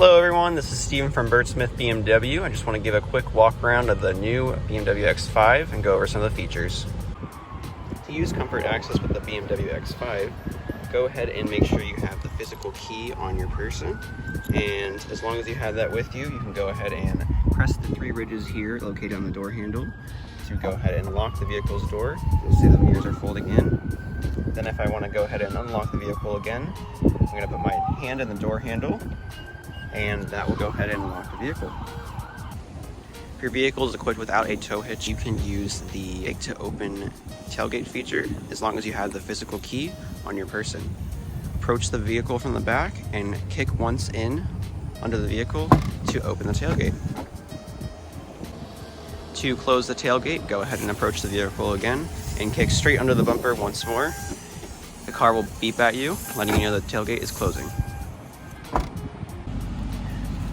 Hello everyone, this is Steven from Bertsmith BMW. I just want to give a quick walk around of the new BMW X5 and go over some of the features. To use comfort access with the BMW X5, go ahead and make sure you have the physical key on your person. And as long as you have that with you, you can go ahead and press the three ridges here located on the door handle to go ahead and lock the vehicle's door. You'll see the mirrors are folding in. Then if I want to go ahead and unlock the vehicle again, I'm going to put my hand in the door handle, and that will go ahead and unlock the vehicle. If your vehicle is equipped without a tow hitch, you can use the take to open tailgate feature as long as you have the physical key on your person. Approach the vehicle from the back and kick once in under the vehicle to open the tailgate. To close the tailgate, go ahead and approach the vehicle again and kick straight under the bumper once more. The car will beep at you, letting you know the tailgate is closing.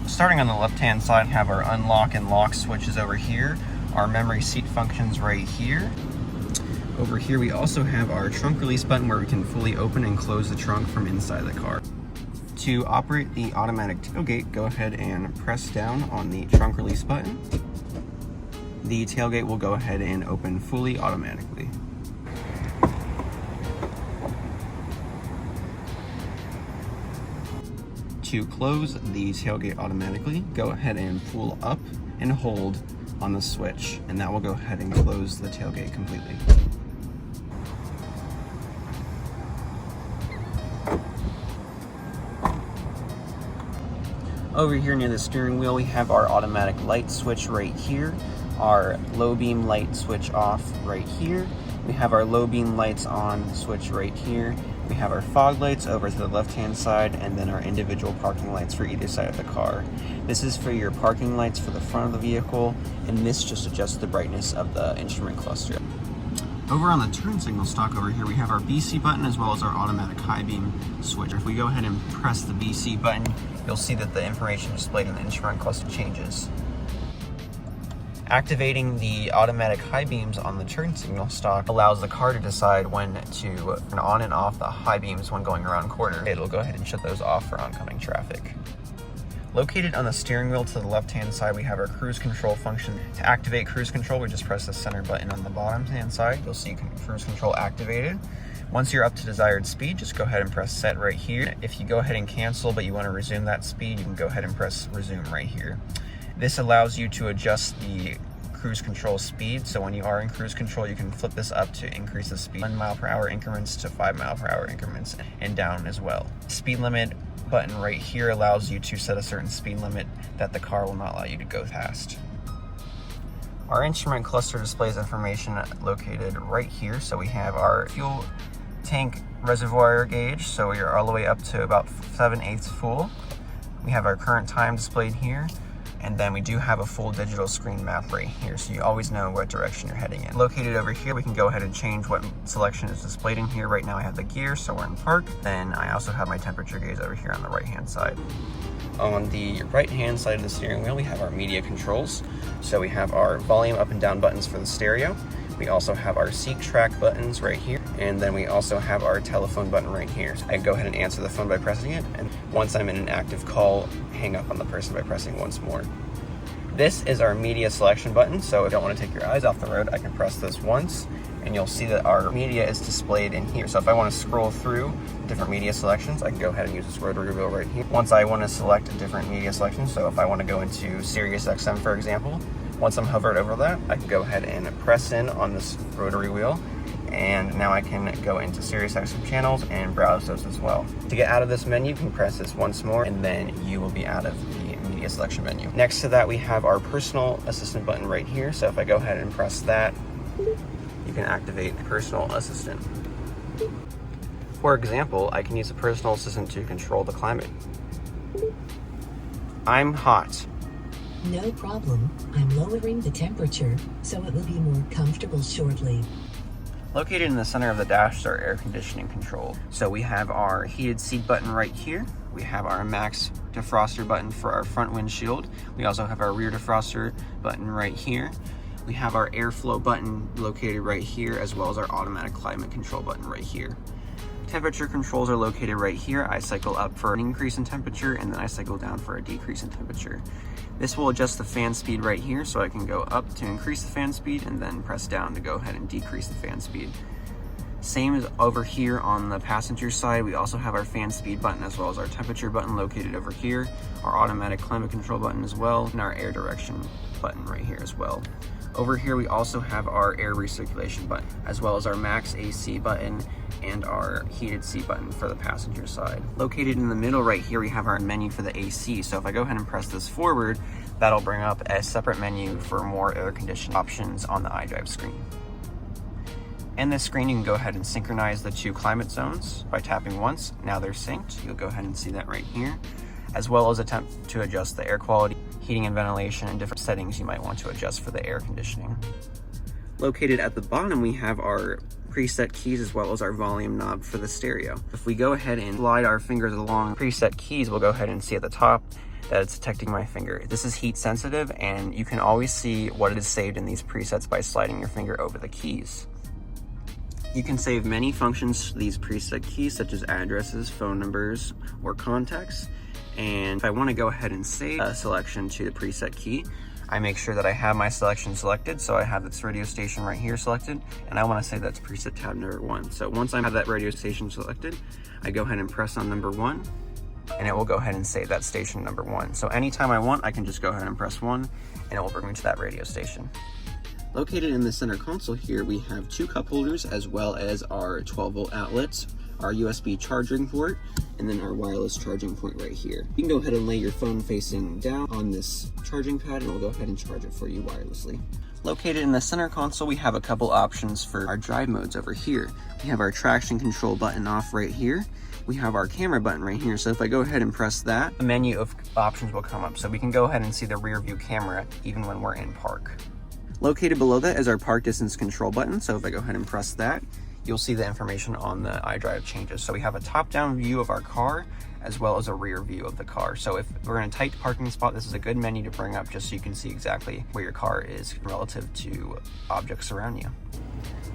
Starting on the left-hand side, we have our unlock and lock switches over here, our memory seat functions right here. Over here we also have our trunk release button where we can fully open and close the trunk from inside the car. To operate the automatic tailgate, go ahead and press down on the trunk release button. The tailgate will go ahead and open fully automatically. To close the tailgate automatically, go ahead and pull up and hold on the switch, and that will go ahead and close the tailgate completely. Over here near the steering wheel, we have our automatic light switch right here, our low beam light switch off right here. We have our low beam lights on switch right here. We have our fog lights over to the left-hand side, and then our individual parking lights for either side of the car. This is for your parking lights for the front of the vehicle, and this just adjusts the brightness of the instrument cluster. Over on the turn signal stalk over here, we have our BC button as well as our automatic high beam switch. If we go ahead and press the BC button, you'll see that the information displayed in the instrument cluster changes. Activating the automatic high beams on the turn signal stalk allows the car to decide when to turn on and off the high beams when going around corners. It'll go ahead and shut those off for oncoming traffic. Located on the steering wheel to the left-hand side, we have our cruise control function. To activate cruise control, we just press the center button on the bottom-hand side. You'll see cruise control activated. Once you're up to desired speed, just go ahead and press set right here. If you go ahead and cancel but you want to resume that speed, you can go ahead and press resume right here. This allows you to adjust the cruise control speed. So when you are in cruise control, you can flip this up to increase the speed 1 mile per hour increments to 5 mile per hour increments, and down as well. Speed limit button right here allows you to set a certain speed limit that the car will not allow you to go past. Our instrument cluster displays information located right here. So we have our fuel tank reservoir gauge, so we are all the way up to about 7/8 full. We have our current time displayed here, and then we do have a full digital screen map right here, so you always know what direction you're heading in. Located over here, we can go ahead and change what selection is displayed in here. Right now I have the gear, so we're in park. Then I also have my temperature gauge over here on the right-hand side. On the right-hand side of the steering wheel, we have our media controls. So we have our volume up and down buttons for the stereo. We also have our seat track buttons right here, and then we also have our telephone button right here. I can go ahead and answer the phone by pressing it, and once I'm in an active call, hang up on the person by pressing once more. This is our media selection button, so if you don't want to take your eyes off the road, I can press this once, and you'll see that our media is displayed in here. So if I want to scroll through different media selections, I can go ahead and use this rotary wheel right here. Once I want to select a different media selection, so if I want to go into Sirius XM, for example, once I'm hovered over that, I can go ahead and press in on this rotary wheel, and now I can go into Sirius XM channels and browse those as well. To get out of this menu, you can press this once more, and then you will be out of the media selection menu. Next to that, we have our personal assistant button right here. So if I go ahead and press that, you can activate personal assistant. For example, I can use a personal assistant to control the climate. I'm hot. No problem. I'm lowering the temperature so it will be more comfortable shortly. Located in the center of the dash is our air conditioning control. So we have our heated seat button right here. We have our max defroster button for our front windshield. We also have our rear defroster button right here. We have our airflow button located right here, as well as our automatic climate control button right here. Temperature controls are located right here. I cycle up for an increase in temperature, and then I cycle down for a decrease in temperature. This will adjust the fan speed right here, so I can go up to increase the fan speed and then press down to go ahead and decrease the fan speed. Same as over here on the passenger side, we also have our fan speed button as well as our temperature button located over here, our automatic climate control button as well, and our air direction button right here as well. Over here we also have our air recirculation button, as well as our max AC button and our heated seat button for the passenger side. Located in the middle right here, we have our menu for the AC. So if I go ahead and press this forward, that'll bring up a separate menu for more air conditioning options on the iDrive screen. In this screen, you can go ahead and synchronize the 2 climate zones by tapping once. Now they're synced. You'll go ahead and see that right here, as well as attempt to adjust the air quality, heating and ventilation, and different settings you might want to adjust for the air conditioning. Located at the bottom, we have our preset keys as well as our volume knob for the stereo. If we go ahead and slide our fingers along preset keys, we'll go ahead and see at the top that it's detecting my finger. This is heat sensitive, and you can always see what is saved in these presets by sliding your finger over the keys. You can save many functions to these preset keys, such as addresses, phone numbers, or contacts. And if I want to go ahead and save a selection to the preset key, I make sure that I have my selection selected. So I have this radio station right here selected, and I want to say that's preset tab number 1. So once I have that radio station selected, I go ahead and press on number 1, and it will go ahead and save that station number 1. So anytime I want, I can just go ahead and press 1, and it will bring me to that radio station. Located in the center console here, we have 2 cup holders as well as our 12-volt outlets, our USB charging port, and then our wireless charging point right here. You can go ahead and lay your phone facing down on this charging pad, and we'll go ahead and charge it for you wirelessly. Located in the center console, we have a couple options for our drive modes over here. We have our traction control button off right here. We have our camera button right here. So if I go ahead and press that, a menu of options will come up. So we can go ahead and see the rear view camera even when we're in park. Located below that is our park distance control button. So if I go ahead and press that, you'll see the information on the iDrive changes. So we have a top-down view of our car as well as a rear view of the car. So if we're in a tight parking spot, this is a good menu to bring up just so you can see exactly where your car is relative to objects around you.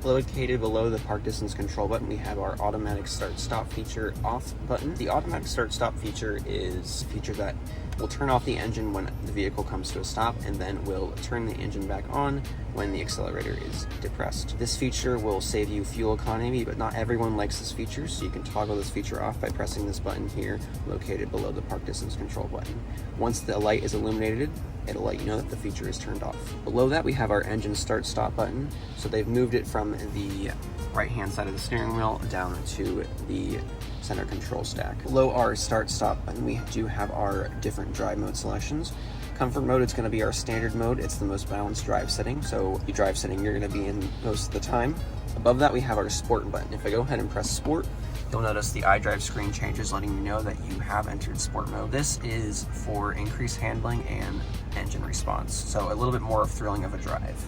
Located below the park distance control button, we have our automatic start-stop feature off button. The automatic start-stop feature is a feature that will turn off the engine when the vehicle comes to a stop, and then will turn the engine back on when the accelerator is depressed. This feature will save you fuel economy, but not everyone likes this feature, so you can toggle this feature off by pressing this button here, located below the park distance control button. Once the light is illuminated, it'll let you know that the feature is turned off. Below that, we have our engine start-stop button. So they've moved it from the right-hand side of the steering wheel down to the center control stack. Below our start-stop button, we do have our different drive mode selections. Comfort mode, it's going to be our standard mode. It's the most balanced drive setting, so the drive setting you're going to be in most of the time. Above that, we have our sport button. If I go ahead and press sport, you'll notice the iDrive screen changes, letting you know that you have entered sport mode. This is for increased handling and engine response, so a little bit more thrilling of a drive.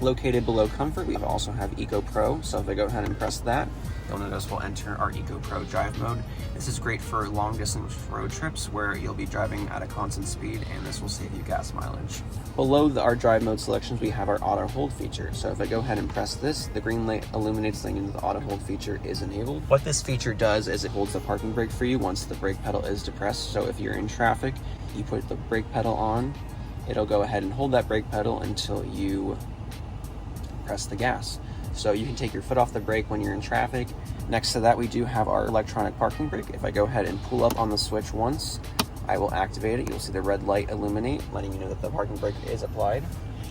Located below comfort, we also have Eco Pro, so if I go ahead and press that, you'll notice we'll enter our Eco Pro drive mode. This is great for long distance road trips where you'll be driving at a constant speed, and this will save you gas mileage. Below our drive mode selections, we have our auto hold feature. So if I go ahead and press this, the green light illuminates saying the auto hold feature is enabled. What this feature does is it holds the parking brake for you once the brake pedal is depressed. So if you're in traffic, you put the brake pedal on, it'll go ahead and hold that brake pedal until you press the gas. So you can take your foot off the brake when you're in traffic. Next to that, we do have our electronic parking brake. If I go ahead and pull up on the switch once, I will activate it. You'll see the red light illuminate, letting you know that the parking brake is applied.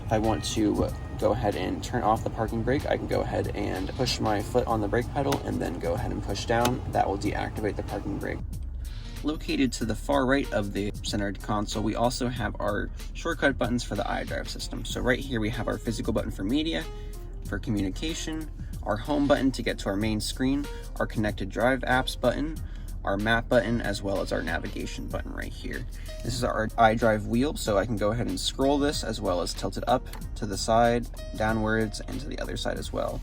If I want to go ahead and turn off the parking brake, I can go ahead and push my foot on the brake pedal and then go ahead and push down. That will deactivate the parking brake. Located to the far right of the centered console, we also have our shortcut buttons for the iDrive system. So right here we have our physical button for media, for communication, our home button to get to our main screen, our Connecteddrive apps button, our map button, as well as our navigation button right here. This is our iDrive wheel, so I can go ahead and scroll this as well as tilt it up to the side, downwards, and to the other side as well.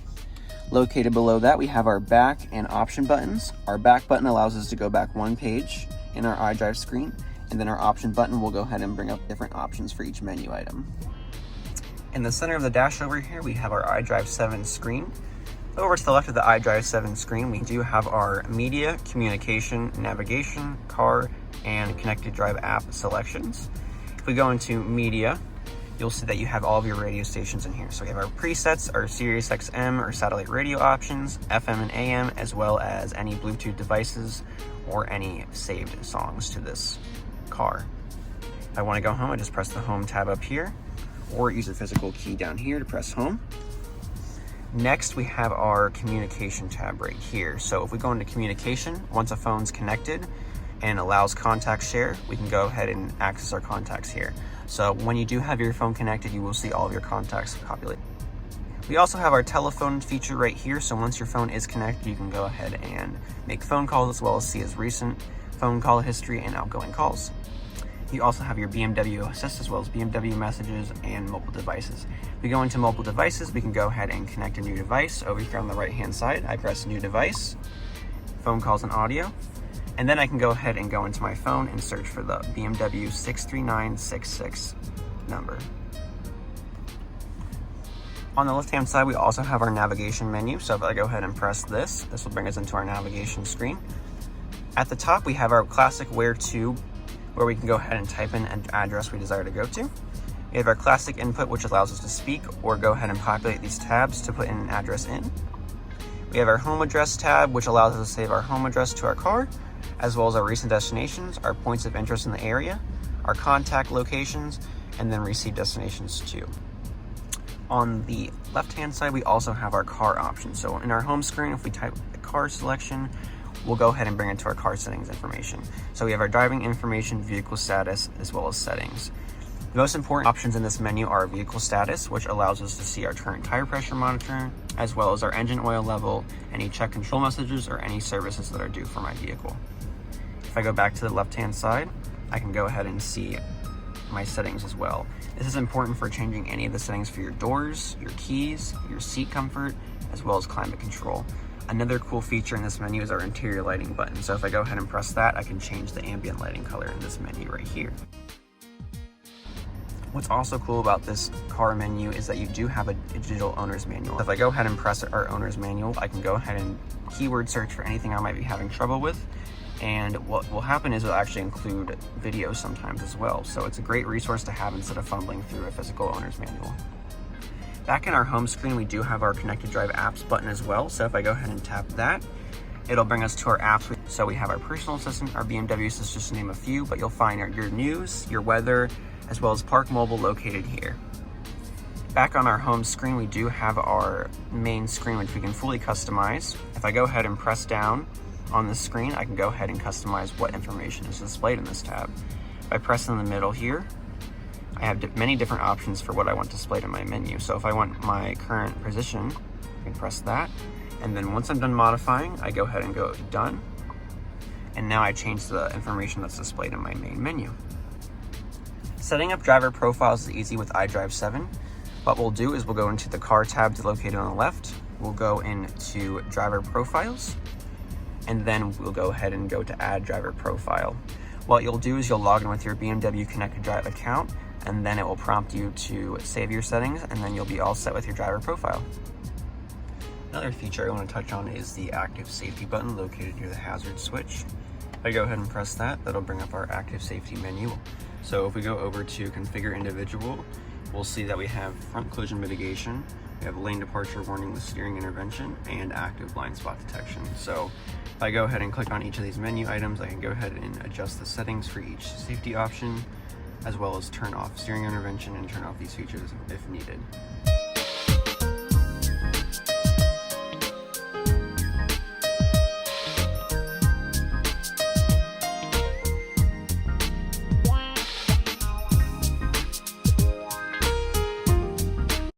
Located below that, we have our back and option buttons. Our back button allows us to go back one page in our iDrive screen, and then our option button will go ahead and bring up different options for each menu item. In the center of the dash over here, we have our iDrive 7 screen. Over to the left of the iDrive 7 screen, we do have our media, communication, navigation, car, and Connecteddrive app selections. If we go into media, you'll see that you have all of your radio stations in here. So we have our presets, our Sirius XM or satellite radio options, FM and AM, as well as any Bluetooth devices or any saved songs to this car. If I want to go home, I just press the home tab up here, or use the physical key down here to press home. Next, we have our communication tab right here. So if we go into communication, once a phone's connected and allows contact share, we can go ahead and access our contacts here. So when you do have your phone connected, you will see all of your contacts populated. We also have our telephone feature right here. So once your phone is connected, you can go ahead and make phone calls as well as see as recent phone call history and outgoing calls. You also have your BMW Assist as well as BMW messages and mobile devices. If we go into mobile devices, we can go ahead and connect a new device. Over here on the right hand side, I press new device, phone calls and audio. And then I can go ahead and go into my phone and search for the BMW 63966 number. On the left-hand side, we also have our navigation menu. So if I go ahead and press this will bring us into our navigation screen. At the top, we have our classic where to, where we can go ahead and type in an address we desire to go to. We have our classic input, which allows us to speak or go ahead and populate these tabs to put in an address in. We have our home address tab, which allows us to save our home address to our car, as well as our recent destinations, our points of interest in the area, our contact locations, and then receive destinations too. On the left-hand side, we also have our car options. So in our home screen, if we type the car selection, we'll go ahead and bring it to our car settings information. So we have our driving information, vehicle status, as well as settings. The most important options in this menu are vehicle status, which allows us to see our current tire pressure monitoring, as well as our engine oil level, any check control messages, or any services that are due for my vehicle. If I go back to the left-hand side, I can go ahead and see my settings as well. This is important for changing any of the settings for your doors, your keys, your seat comfort, as well as climate control. Another cool feature in this menu is our interior lighting button. So if I go ahead and press that, I can change the ambient lighting color in this menu right here. What's also cool about this car menu is that you do have a digital owner's manual. If I go ahead and press our owner's manual, I can go ahead and keyword search for anything I might be having trouble with. And what will happen is it'll actually include videos sometimes as well. So it's a great resource to have instead of fumbling through a physical owner's manual. Back in our home screen, we do have our Connecteddrive apps button as well. So if I go ahead and tap that, it'll bring us to our apps. So we have our personal assistant, our BMW assistant, just to name a few, but you'll find your news, your weather, as well as Park Mobile located here. Back on our home screen, we do have our main screen, which we can fully customize. If I go ahead and press down on the screen, I can go ahead and customize what information is displayed in this tab. If I press in the middle here, I have many different options for what I want displayed in my menu. So if I want my current position, I can press that. And then once I'm done modifying, I go ahead and go done. And now I change the information that's displayed in my main menu. Setting up driver profiles is easy with iDrive 7. What we'll do is we'll go into the car tab located on the left. We'll go into driver profiles, and then we'll go ahead and go to add driver profile. What you'll do is you'll log in with your BMW Connecteddrive account, and then it will prompt you to save your settings, and then you'll be all set with your driver profile. Another feature I want to touch on is the active safety button located near the hazard switch. If I go ahead and press that, that'll bring up our active safety menu. So if we go over to configure individual, we'll see that we have front collision mitigation, we have lane departure warning with steering intervention, and active blind spot detection. So if I go ahead and click on each of these menu items, I can go ahead and adjust the settings for each safety option, as well as turn off steering intervention and turn off these features if needed.